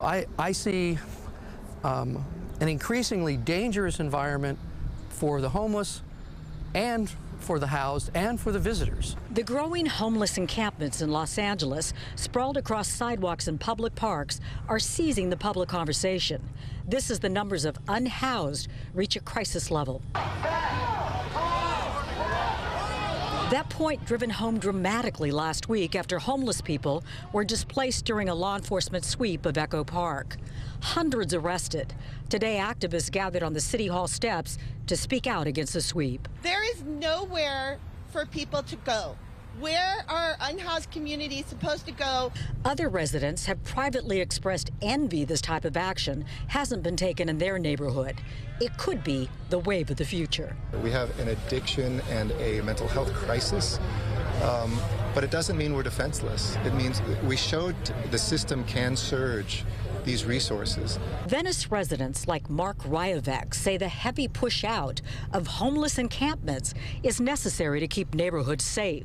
I see an increasingly dangerous environment for the homeless and for the housed and for the visitors. The growing homeless encampments in Los Angeles, sprawled across sidewalks and public parks, are seizing the public conversation. This as the numbers of unhoused reach a crisis level. That point driven home dramatically last week after homeless people were displaced during a law enforcement sweep of Echo Park. Hundreds arrested. Today, activists gathered on the City Hall steps to speak out against the sweep. There is nowhere for people to go. Where are unhoused communities supposed to go? Other residents have privately expressed envy this type of action hasn't been taken in their neighborhood. It could be the wave of the future. We have an addiction and a mental health crisis, but it doesn't mean we're defenseless. It means we showed the system can surge these resources. Venice residents like Mark Ryavec say the heavy push out of homeless encampments is necessary to keep neighborhoods safe.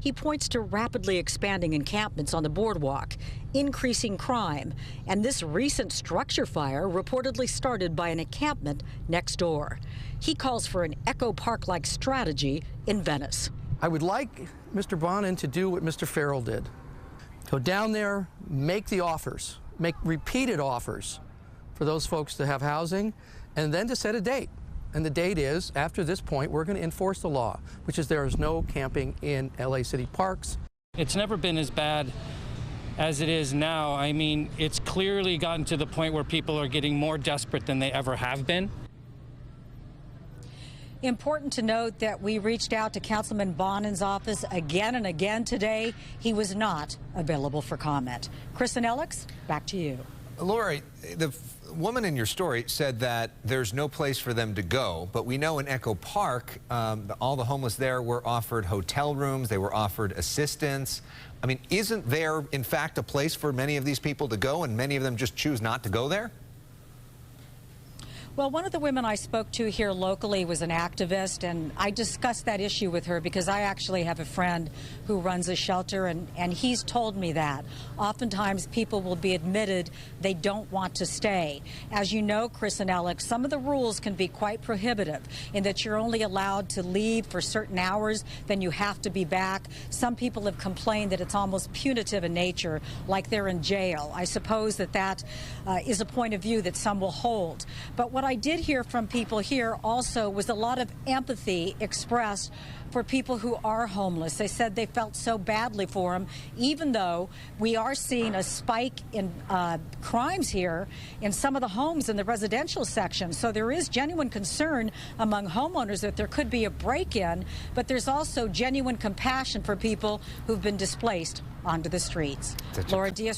He points to rapidly expanding encampments on the boardwalk, increasing crime, and this recent structure fire reportedly started by an encampment next door. He calls for an Echo Park-like strategy in Venice. I would like Mr. Bonin to do what Mr. Farrell did. Go down there, make the offers, make repeated offers for those folks to have housing, and then to set a date. And the date is, after this point, we're going to enforce the law, which is there is no camping in LA City parks. It's never been as bad as it is now. I mean, it's clearly gotten to the point where people are getting more desperate than they ever have been. Important to note that we reached out to Councilman Bonin's office again and again today. He was not available for comment. Chris and Alex, back to you. Lori, the woman in your story said that there's no place for them to go, but we know in Echo Park, all the homeless there were offered hotel rooms, they were offered assistance. I mean, isn't there, in fact, a place for many of these people to go, and many of them just choose not to go there? Well, one of the women I spoke to here locally was an activist, and I discussed that issue with her because I actually have a friend who runs a shelter, and he's told me that. Oftentimes, people will be admitted they don't want to stay. As you know, Chris and Alex, some of the rules can be quite prohibitive in that you're only allowed to leave for certain hours, then you have to be back. Some people have complained that it's almost punitive in nature, like they're in jail. I suppose that is a point of view that some will hold. But what I did hear from people here also was a lot of empathy expressed for people who are homeless. They said they felt so badly for them, even though we are seeing a spike in crimes here in some of the homes in the residential section. So there is genuine concern among homeowners that there could be a break-in, but there's also genuine compassion for people who've been displaced onto the streets. Laura Diaz.